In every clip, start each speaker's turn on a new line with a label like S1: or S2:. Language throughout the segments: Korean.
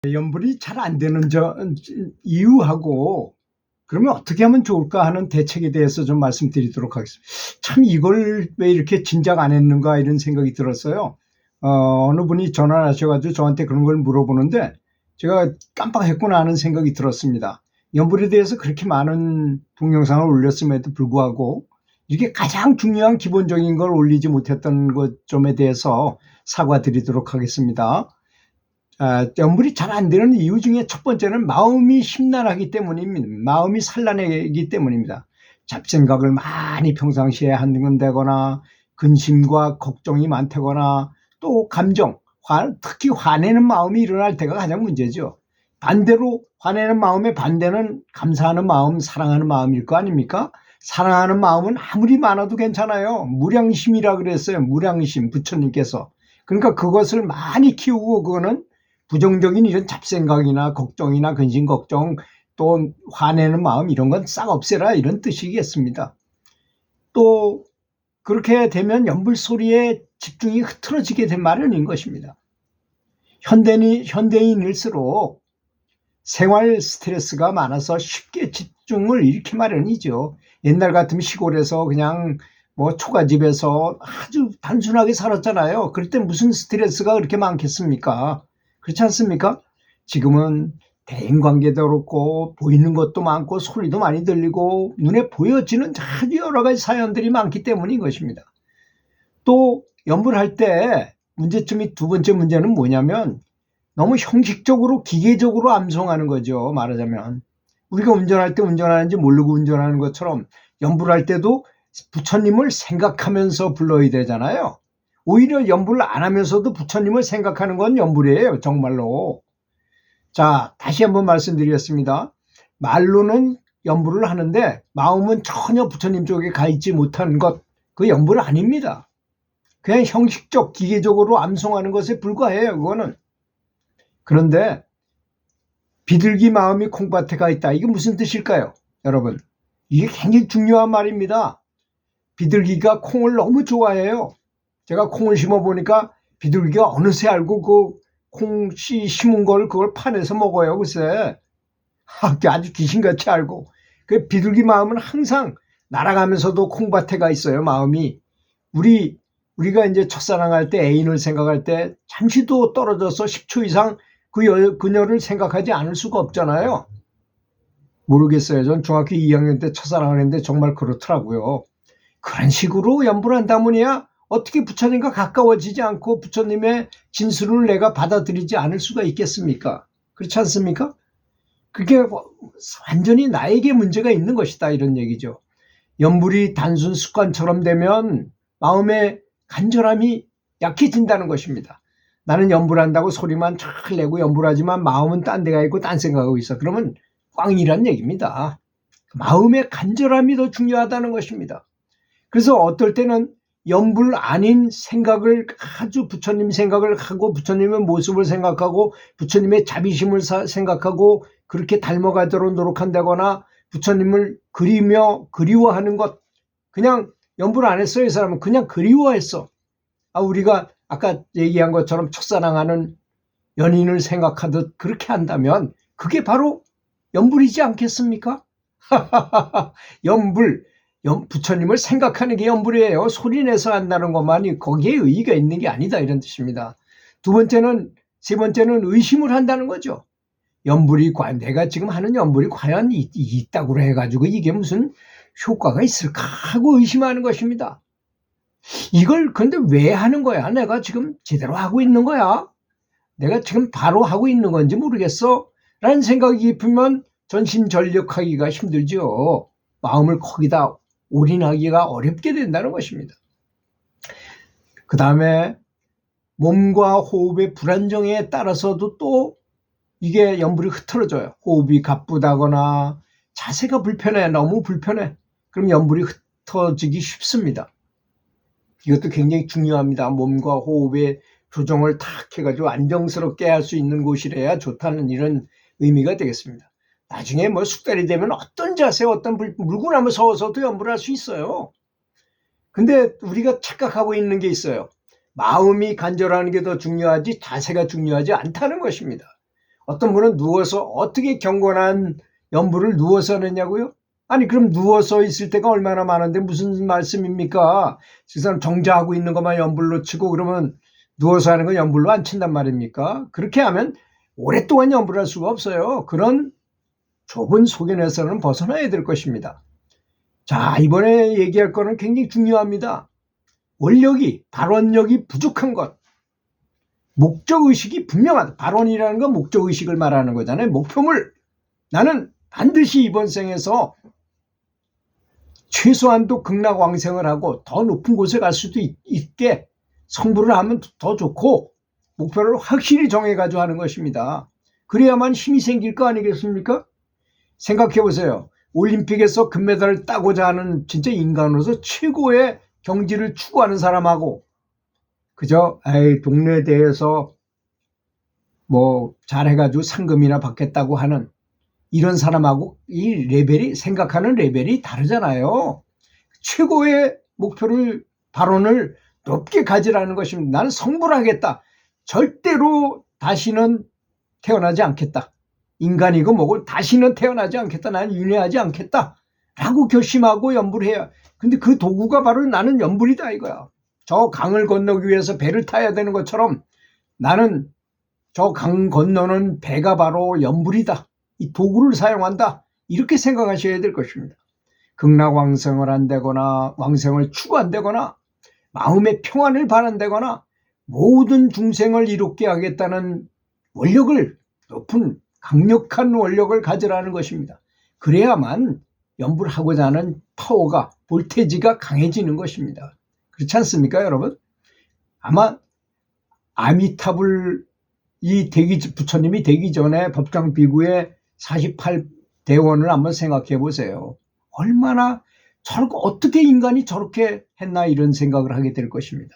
S1: 연불이 잘 안 되는 이유하고 그러면 어떻게 하면 좋을까 하는 대책에 대해서 좀 말씀드리도록 하겠습니다. 참 이걸 왜 이렇게 진작 안 했는가 이런 생각이 들었어요. 어느 분이 전화를 하셔가지고 저한테 그런 걸 물어보는데 제가 깜빡했구나 하는 생각이 들었습니다. 연불에 대해서 그렇게 많은 동영상을 올렸음에도 불구하고 이게 가장 중요한 기본적인 걸 올리지 못했던 것 점에 대해서 사과드리도록 하겠습니다. 연불이 잘 안 되는 이유 중에 첫 번째는 마음이 심란하기 때문입니다. 마음이 산란하기 때문입니다. 잡생각을 많이 평상시에 한다거나 근심과 걱정이 많다거나 또 감정, 특히 화내는 마음이 일어날 때가 가장 문제죠. 반대로 화내는 마음의 반대는 감사하는 마음, 사랑하는 마음일 거 아닙니까? 사랑하는 마음은 아무리 많아도 괜찮아요. 무량심이라 그랬어요. 무량심, 부처님께서. 그러니까 그것을 많이 키우고 그거는 부정적인 이런 잡생각이나 걱정이나 근심 걱정 또 화내는 마음 이런 건 싹 없애라 이런 뜻이겠습니다. 또 그렇게 되면 연불 소리에 집중이 흐트러지게 된 마련인 것입니다. 현대인일수록 생활 스트레스가 많아서 쉽게 집중을 잃기 마련이죠. 옛날 같으면 시골에서 그냥 뭐 초가집에서 아주 단순하게 살았잖아요. 그럴 때 무슨 스트레스가 그렇게 많겠습니까? 그렇지 않습니까? 지금은 대인관계도 그렇고 보이는 것도 많고 소리도 많이 들리고 눈에 보여지는 아주 여러 가지 사연들이 많기 때문인 것입니다. 또 연불할 때 문제점이 두 번째 문제는 뭐냐면 너무 형식적으로 기계적으로 암송하는 거죠. 말하자면 우리가 운전할 때 운전하는지 모르고 운전하는 것처럼 연불할 때도 부처님을 생각하면서 불러야 되잖아요. 오히려 연불을 안 하면서도 부처님을 생각하는 건 연불이에요. 정말로. 자, 다시 한번 말씀드리겠습니다. 말로는 연불을 하는데 마음은 전혀 부처님 쪽에 가 있지 못한 것, 그 연불 아닙니다. 그냥 형식적, 기계적으로 암송하는 것에 불과해요. 그거는. 그런데 비둘기 마음이 콩밭에 가 있다. 이게 무슨 뜻일까요? 여러분, 이게 굉장히 중요한 말입니다. 비둘기가 콩을 너무 좋아해요. 제가 콩을 심어보니까 비둘기가 어느새 알고 그 콩씨 심은 걸 그걸 파내서 먹어요. 글쎄. 아주 귀신같이 알고. 그 비둘기 마음은 항상 날아가면서도 콩밭에 가 있어요. 마음이. 우리가 이제 첫사랑할 때 애인을 생각할 때 잠시도 떨어져서 10초 이상 그녀를 생각하지 않을 수가 없잖아요. 모르겠어요. 전 중학교 2학년 때 첫사랑을 했는데 정말 그렇더라고요. 그런 식으로 연불한다면야 어떻게 부처님과 가까워지지 않고 부처님의 진술을 내가 받아들이지 않을 수가 있겠습니까? 그렇지 않습니까? 그게 완전히 나에게 문제가 있는 것이다 이런 얘기죠. 연불이 단순 습관처럼 되면 마음의 간절함이 약해진다는 것입니다. 나는 연불한다고 소리만 잘 내고 연불하지만 마음은 딴 데가 있고 딴 생각하고 있어. 그러면 꽝이란 얘기입니다. 마음의 간절함이 더 중요하다는 것입니다. 그래서 어떨 때는 연불 아닌 생각을 아주 부처님 생각을 하고 부처님의 모습을 생각하고 부처님의 자비심을 생각하고 그렇게 닮아가도록 노력한다거나 부처님을 그리워하는 것 그냥 연불 안 했어요. 이 사람은 그냥 그리워했어. 우리가 아까 얘기한 것처럼 첫사랑하는 연인을 생각하듯 그렇게 한다면 그게 바로 연불이지 않겠습니까? 연불, 부처님을 생각하는 게 연불이에요. 소리내서 한다는 것만이 거기에 의의가 있는 게 아니다 이런 뜻입니다. 세 번째는 의심을 한다는 거죠. 내가 지금 하는 연불이 과연 있다고 해가지고 이게 무슨 효과가 있을까 하고 의심하는 것입니다. 이걸 근데 왜 하는 거야? 내가 지금 제대로 하고 있는 거야? 내가 지금 바로 하고 있는 건지 모르겠어? 라는 생각이 깊으면 전심전력하기가 힘들죠. 마음을 거기다 올인하기가 어렵게 된다는 것입니다. 그 다음에 몸과 호흡의 불안정에 따라서도 또 이게 연불이 흐트러져요. 호흡이 가쁘다거나 자세가 불편해. 너무 불편해. 그럼 연불이 흩어지기 쉽습니다. 이것도 굉장히 중요합니다. 몸과 호흡의 조정을 탁 해가지고 안정스럽게 할 수 있는 곳이래야 좋다는 이런 의미가 되겠습니다. 나중에 뭐 숙달이 되면 어떤 자세, 어떤 물구나무 서서도 연불할 수 있어요. 근데 우리가 착각하고 있는 게 있어요. 마음이 간절하는 게 더 중요하지 자세가 중요하지 않다는 것입니다. 어떤 분은 누워서 어떻게 경건한 연불을 누워서 하느냐고요? 아니 그럼 누워서 있을 때가 얼마나 많은데 무슨 말씀입니까? 그 사람 정자하고 있는 것만 연불로 치고 그러면 누워서 하는 건 연불로 안 친단 말입니까? 그렇게 하면 오랫동안 연불할 수가 없어요. 그런 좁은 소견에서는 벗어나야 될 것입니다. 자, 이번에 얘기할 거는 굉장히 중요합니다. 원력이, 발언력이 부족한 것. 목적의식이 분명하다. 발언이라는 건 목적의식을 말하는 거잖아요. 목표물. 나는 반드시 이번 생에서 최소한도 극락왕생을 하고 더 높은 곳에 갈 수도 있게 성불을 하면 더 좋고 목표를 확실히 정해가지고 하는 것입니다. 그래야만 힘이 생길 거 아니겠습니까? 생각해 보세요. 올림픽에서 금메달을 따고자 하는 진짜 인간으로서 최고의 경지를 추구하는 사람하고 그저 동네 대회에서 뭐 잘해가지고 상금이나 받겠다고 하는 이런 사람하고 이 레벨이 생각하는 레벨이 다르잖아요. 최고의 목표를 발언을 높게 가지라는 것입니다. 나는 성불하겠다. 절대로 다시는 태어나지 않겠다. 인간이고 뭐고 다시는 태어나지 않겠다. 나는 윤회하지 않겠다. 라고 결심하고 연불해야. 근데 그 도구가 바로 나는 연불이다 이거야. 저 강을 건너기 위해서 배를 타야 되는 것처럼 나는 저 강 건너는 배가 바로 연불이다. 이 도구를 사용한다. 이렇게 생각하셔야 될 것입니다. 극락왕생을 한다거나 왕생을 추구한다거나 마음의 평안을 바란다거나 모든 중생을 이롭게 하겠다는 원력을 높은 강력한 원력을 가지라는 것입니다. 그래야만 연불하고자 하는 파워가 볼테지가 강해지는 것입니다. 그렇지 않습니까 여러분? 아마 아미타불 부처님이 되기 전에 법당 비구의 48대원을 한번 생각해 보세요. 얼마나 어떻게 인간이 저렇게 했나 이런 생각을 하게 될 것입니다.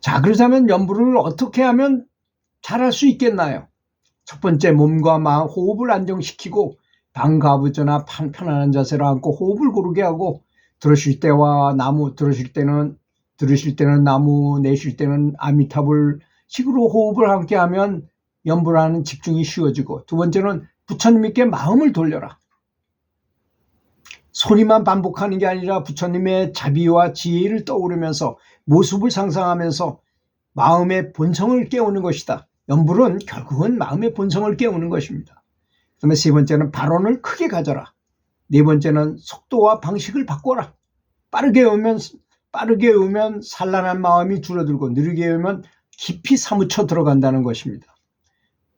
S1: 자, 그러자면 연불을 어떻게 하면 잘할 수 있겠나요? 첫 번째, 몸과 마음 호흡을 안정시키고 방가부전나 편안한 자세로 앉고 호흡을 고르게 하고 들으실 때는 나무, 내쉴 때는 아미타불 식으로 호흡을 함께 하면 연불하는 집중이 쉬워지고, 두 번째는 부처님께 마음을 돌려라. 소리만 반복하는 게 아니라 부처님의 자비와 지혜를 떠오르면서 모습을 상상하면서 마음의 본성을 깨우는 것이다. 연불은 결국은 마음의 본성을 깨우는 것입니다. 그다음에 세 번째는 발언을 크게 가져라. 네 번째는 속도와 방식을 바꿔라. 빠르게 외우면 산란한 마음이 줄어들고 느리게 외우면 깊이 사무쳐 들어간다는 것입니다.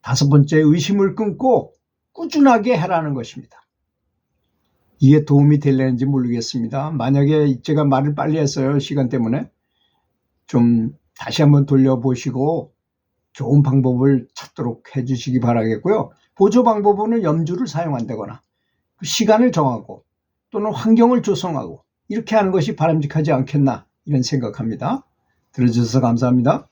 S1: 다섯 번째, 의심을 끊고 꾸준하게 해라는 것입니다. 이게 도움이 될는지 모르겠습니다. 만약에 제가 말을 빨리 했어요. 시간 때문에. 좀 다시 한번 돌려보시고 좋은 방법을 찾도록 해주시기 바라겠고요. 보조 방법은 염주를 사용한다거나 시간을 정하고 또는 환경을 조성하고 이렇게 하는 것이 바람직하지 않겠나 이런 생각합니다. 들어주셔서 감사합니다.